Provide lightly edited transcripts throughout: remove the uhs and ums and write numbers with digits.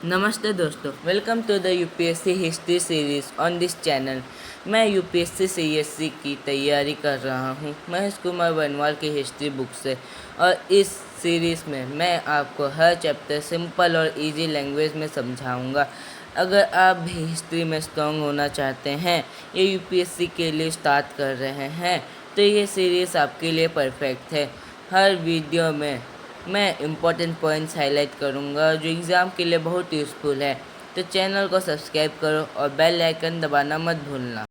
नमस्ते दोस्तों, welcome to the UPSC history series on this channel. मैं यूपीएससी सीएससी की तैयारी कर रहा हूँ महेश कुमार बनवाल की हिस्ट्री बुक से। और इस सीरीज़ में मैं आपको हर चैप्टर सिंपल और इजी लैंग्वेज में समझाऊंगा। अगर आप भी हिस्ट्री में स्ट्रॉन्ग होना चाहते हैं या यूपीएससी के लिए स्टार्ट कर रहे हैं तो ये सीरीज़ आपके लिए परफेक्ट है। हर वीडियो में मैं इम्पोर्टेंट पॉइंट्स हाईलाइट करूँगा जो एग्ज़ाम के लिए बहुत यूज़फुल है। तो चैनल को सब्सक्राइब करो और बेल आइकन दबाना मत भूलना।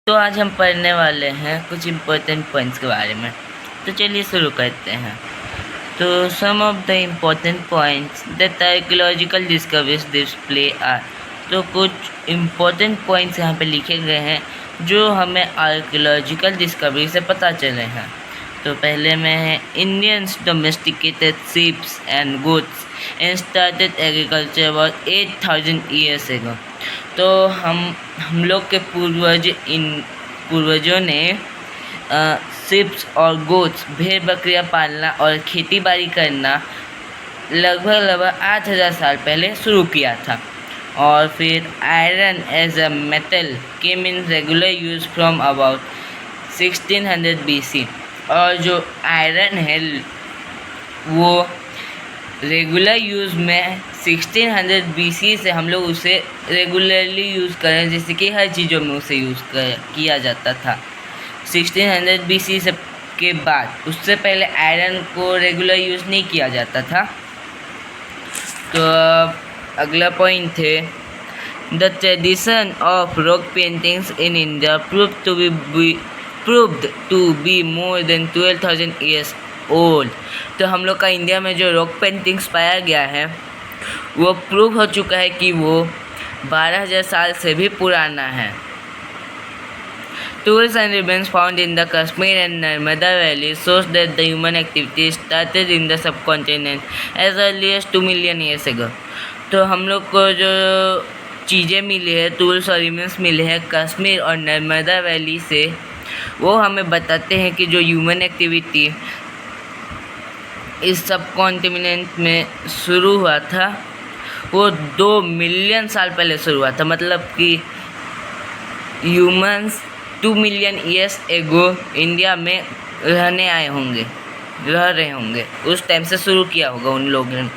तो आज हम पढ़ने वाले हैं कुछ इम्पोर्टेंट पॉइंट्स के बारे में। तो चलिए शुरू करते हैं। तो some of the important points that archaeological discoveries display are. तो कुछ इम्पोर्टेंट पॉइंट्स यहाँ पे लिखे गए हैं जो हमें आर्कियोलॉजिकल डिस्कवरी से पता चले हैं। तो पहले में है Indians domesticated sheeps and goods and started agriculture about 8000 years ago. तो हम लोग के पूर्वजों ने शिप्स और गोट्स भेड़ बकरियां पालना और खेती बाड़ी करना लगभग 8000 साल पहले शुरू किया था। और फिर iron age a metal came in regular use from about 1600 BC। और जो आयरन है वो रेगुलर यूज़ में 1600 BC से हम लोग उसे रेगुलरली यूज़ करें, जैसे कि हर चीज़ों में उसे यूज़ किया जाता था। 1600 BC से के बाद, उससे पहले आयरन को रेगुलर यूज़ नहीं किया जाता था। तो अगला पॉइंट है the tradition of rock paintings in India proved to be more than 12,000 years old। तो हम लोग का इंडिया में जो रॉक पेंटिंग्स पाया गया है वो प्रूव हो चुका है कि वो 12,000 साल से भी पुराना है। Tools and remains found in the Kashmir and Narmada Valley shows that the human activity started in the subcontinent as early as 2 million years ago। तो हम लोग को जो चीज़ें मिली है, टूल्स और रिमेन्स मिले हैं कश्मीर और नर्मदा वैली से, वो हमें बताते हैं कि जो ह्यूमन एक्टिविटी इस सब कॉन्टिनेंट में शुरू हुआ था वो 2 मिलियन साल पहले शुरू हुआ था। मतलब कि humans 2 million years ago India में रह रहे होंगे। उस टाइम से शुरू किया होगा उन लोगों ने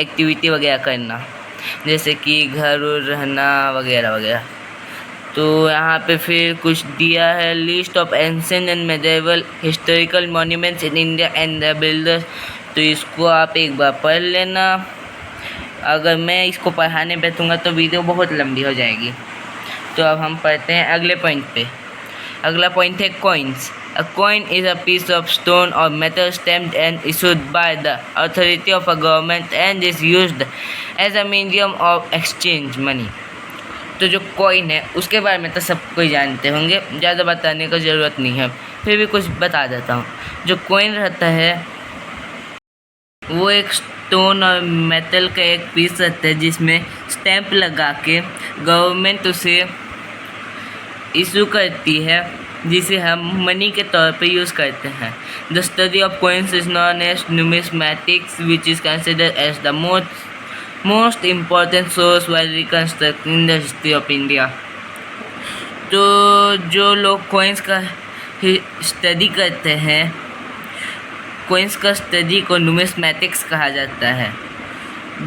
एक्टिविटी वगैरह करना, जैसे कि घर रहना वगैरह वगैरह। तो यहाँ पे फिर कुछ दिया है list of ancient and medieval historical monuments in India and the builders. तो इसको आप एक बार पढ़ लेना। अगर मैं इसको पढ़ाने बैठूँगा तो वीडियो बहुत लंबी हो जाएगी। तो अब हम पढ़ते हैं अगले पॉइंट पे। अगला पॉइंट है coins. A coin is a piece of stone or metal stamped and issued by the authority of a government and is used as a medium of exchange money। तो जो कॉइन है उसके बारे में तो सब कोई जानते होंगे, ज़्यादा बताने का ज़रूरत नहीं है, फिर भी कुछ बता देता हूँ। जो कॉइन रहता है वो एक स्टोन और मेटल का एक पीस रहता है जिसमें स्टैंप लगा के गवर्नमेंट उसे इशू करती है, जिसे हम मनी के तौर पे यूज़ करते हैं। The study of coins is known as numismatics which is considered as the most important source while reconstructing the history of India. तो जो लोग कॉइन्स का स्टडी करते हैं, कॉइन्स का स्टडी को न्यूमिस्मैटिक्स कहा जाता है,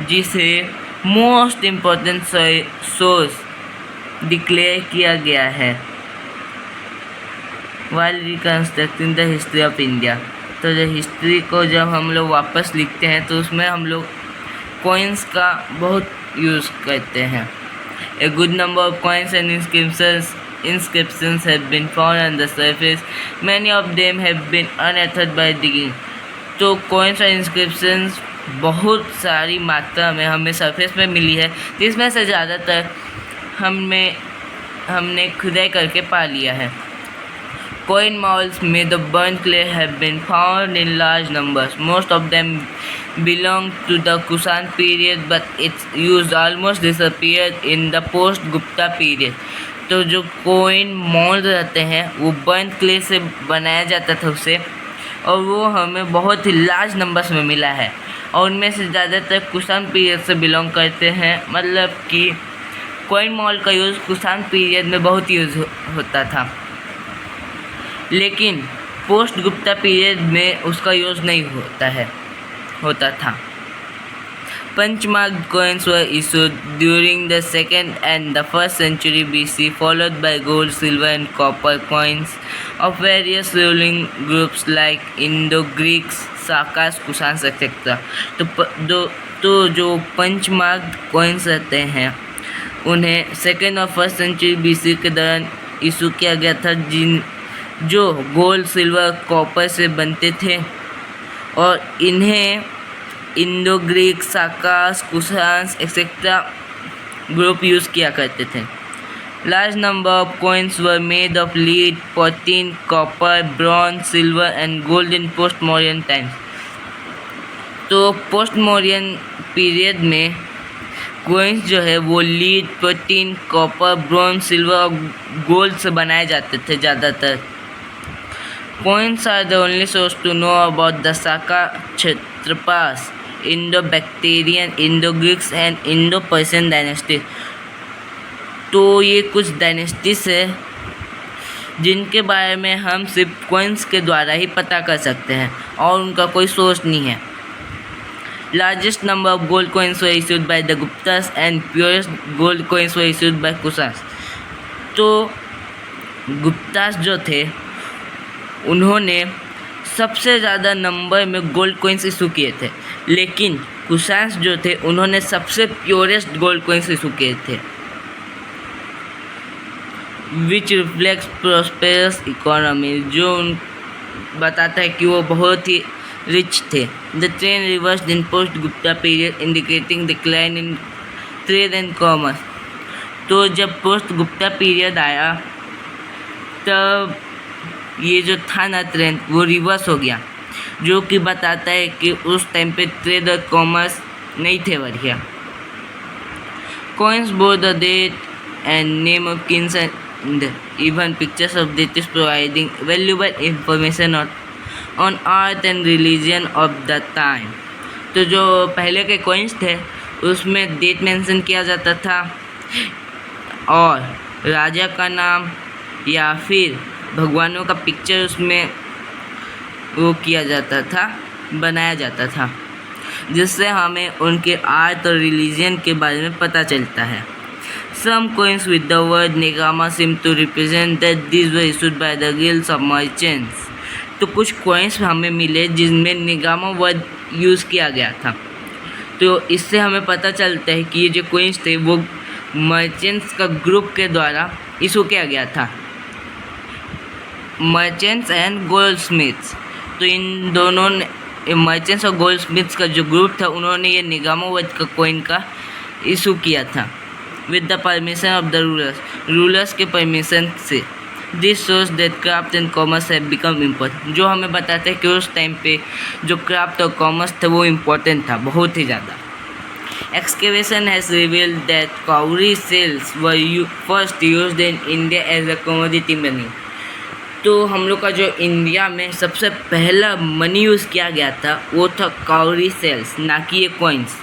जिसे मोस्ट इम्पॉर्टेंट सोर्स डिक्लेयर किया गया है while reconstructing the history of India. तो जो हिस्ट्री को जब हम लोग वापस लिखते हैं तो उसमें हम लोग कॉइन्स का बहुत यूज़ करते हैं। A good number of coins and inscriptions have been found on the surface. Many of them have been unearthed by digging। तो कॉइन्स और इंस्क्रिप्शंस बहुत सारी मात्रा में हमें सरफेस में मिली है, जिसमें से ज़्यादातर हमने खुदाई करके पा लिया है। Coin molds made of burnt clay have been found in large numbers. Most of them belong to the Kushan period, but its use almost disappeared in the post-Gupta period। तो जो कोइन मोल्ड रहते हैं वो burn clay से बनाया जाता था उसे, और वो हमें बहुत ही लार्ज नंबर्स में मिला है। और उनमें से ज़्यादातर कुषाण पीरियड से बिलोंग करते हैं। मतलब कि कॉइन मॉल का यूज़ कुषाण पीरियड में बहुत यूज़ होता था, लेकिन पोस्ट गुप्ता पीरियड में उसका यूज़ नहीं होता था। Punch-marked coins were issued during the 2nd and the 1st century BC, followed by gold, silver, and copper coins of various ruling groups like Indo-Greeks, Sakas, Kusans, etc. तो जो पंच marked coins रहते हैं उन्हें 2nd और 1st century BC के दौरान issue किया गया था, जो गोल्ड, सिल्वर, कॉपर से बनते थे और इन्हें Indo Greek, Sakas, Kushans etcetera group use किया करते थे। Large number of coins were made of lead, potin, copper, bronze, silver and gold in post Mauryan times. तो पोस्ट मौर्यन पीरियड में कॉइन्स जो है वो lead, potin, copper, bronze, silver और गोल्ड से बनाए जाते थे ज़्यादातर। Coins are the only source to know about the Saka Kshatrapas, Indo-Bactrian, Indo-Greeks and Indo-Persian dynasties। तो ये कुछ डायनेस्टीज है जिनके बारे में हम सिर्फ कॉइन्स के द्वारा ही पता कर सकते हैं और उनका कोई सोर्स नहीं है। Largest number of gold coins were issued by the Guptas and purest gold coins were issued by Kusans। तो गुप्तास जो थे उन्होंने सबसे ज़्यादा नंबर में गोल्ड कोइंस इशू किए थे, लेकिन कुशान्स जो थे उन्होंने सबसे प्योरेस्ट गोल्ड कोइंस इशू किए थे, विच रिफ्लेक्ट्स प्रॉस्पेरस इकोनॉमी, जो बताता है कि वो बहुत ही रिच थे। The trend reversed in post Gupta period indicating decline in trade and commerce. तो जब पोस्ट गुप्ता पीरियड आया तब ये जो था ना ट्रेंड वो रिवर्स हो गया, जो कि बताता है कि उस टाइम पे ट्रेड और कॉमर्स नहीं थे बढ़िया। Coins bore the date and name of kings and even pictures of deities providing valuable information on art and religion of the time. तो जो पहले के कॉइन्स थे उसमें डेट मेंशन किया जाता था और राजा का नाम या फिर भगवानों का पिक्चर उसमें वो किया जाता था, बनाया जाता था, जिससे हमें उनके आर्ट और रिलीजन के बारे में पता चलता है। Some coins with the word Negama seem to represent that these were issued by the guilds of merchants। तो कुछ कॉइन्स हमें मिले जिनमें निगामा वर्ड यूज़ किया गया था, तो इससे हमें पता चलता है कि ये जो कॉइन्स थे वो मर्चेंट्स का ग्रुप के द्वारा इशू किया गया था, मर्चेंट्स एंड गोल्ड स्मिथ्स। तो इन दोनों ने मर्चेंट्स और गोल्ड स्मिथ्स का जो ग्रुप था उन्होंने ये निगामा वर्ड का कॉइन का इशू किया था with the permission of the rulers के परमिशन से। This shows that craft and commerce have become important, जो हमें बताता है कि उस टाइम पे जो क्राफ्ट और कॉमर्स था वो इम्पोर्टेंट था, बहुत ही ज़्यादा। Excavation has revealed that cowrie shells were first used in India as a commodity money। तो हम लोग का जो इंडिया में सबसे पहला मनी यूज़ किया गया था वो था काउरी सेल्स, ना कि ये कॉइन्स।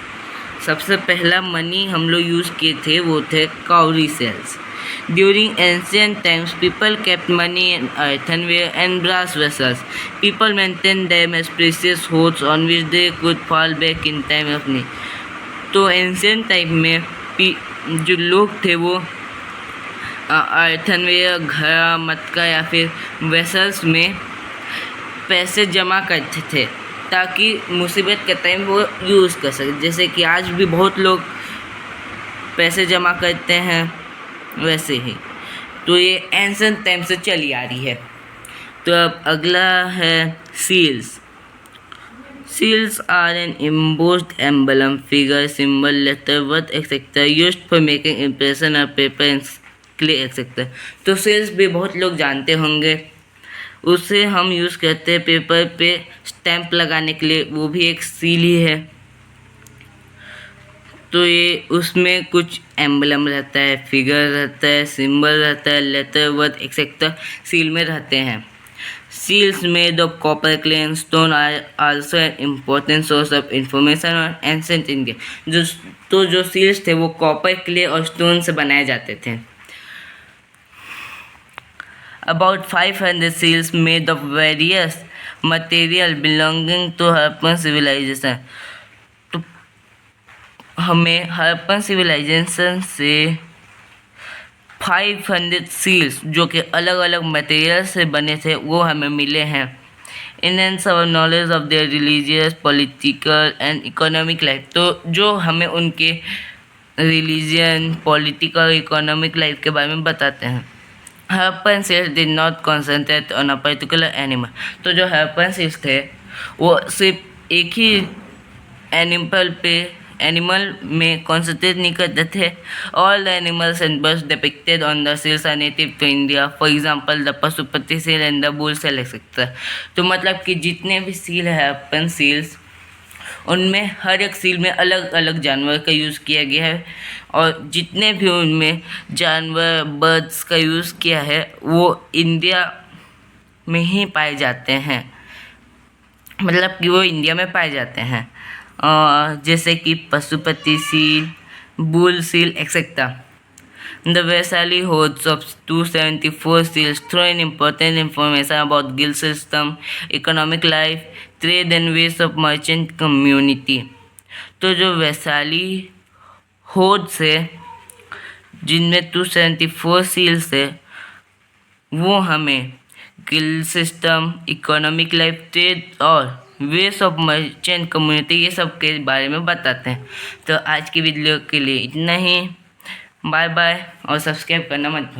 सबसे पहला मनी हम लोग यूज़ किए थे वो थे cowrie shells. During ancient times people kept money in earthenware and brass vessels। People maintained them as precious hoards on which they could fall back in time of need। तो ancient time में जो लोग थे वो अर्थनवेयर, घड़ा, मटका या फिर वेसल्स में पैसे जमा करते थे ताकि मुसीबत के टाइम वो यूज़ कर सके। जैसे कि आज भी बहुत लोग पैसे जमा करते हैं वैसे ही। तो ये एंशिएंट टाइम से चली आ रही है। तो अब अगला है seals. Seals are an embossed emblem, figure, symbol, letter, word, etc. used for making impression of paper and clay, etc. तो seals भी बहुत लोग जानते होंगे, उसे हम यूज़ करते हैं पेपर पे स्टैम्प लगाने के लिए, वो भी एक सील ही है। तो ये उसमें कुछ एम्बलम रहता है, फिगर रहता है, सिंबल रहता है, लेटर, वर्ड एक्सेट्रा सील में रहते हैं। Seals made of copper, clay and stone are also an important source of information on ancient India. जो सील्स थे वो कॉपर, क्ले और स्टोन से बनाए जाते थे. About 500 seals made of various material belonging to Harappan civilization. तो हमें हड़प्पन सिविलाइजेशन से 500 सील्स जो कि अलग अलग मटेरियल से बने थे वो हमें मिले हैं. Enhance our knowledge of their religious, political and economic life. तो जो हमें उनके रिलीजन, पॉलिटिकल, इकोनॉमिक लाइफ के बारे में बताते हैं. Harappan seals did not concentrate on a particular animal. तो जो हड़प्पन सील्स थे वो सिर्फ एक ही एनिमल में कॉन्सेंट्रेट नहीं करते थे. All the animals and birds depicted on the seals are native to India. For example the Pashupati seal and the bull seal etcetera. तो मतलब कि जितने भी सील है हड़प्पन सील्स, उनमें हर एक सील में अलग अलग जानवर का यूज़ किया गया है और जितने भी उनमें जानवर, बर्ड्स का यूज़ किया है वो इंडिया में ही पाए जाते हैं. मतलब कि वो इंडिया में पाए जाते हैं. जैसे कि Pashupati seal, bull seal etcetera. The Vaishali hoards of 274 seals throw in important information about gill system, economic life, trade and ways of merchant community. तो जो वैशाली होर्ड्स है जिनमें 274 सील्स है वो हमें Gill system, economic life, trade और वेस ऑफ मर्चेंट कम्युनिटी ये सब के बारे में बताते हैं. तो आज की वीडियो के लिए इतना ही. बाय बाय और सब्सक्राइब करना मत भूलें.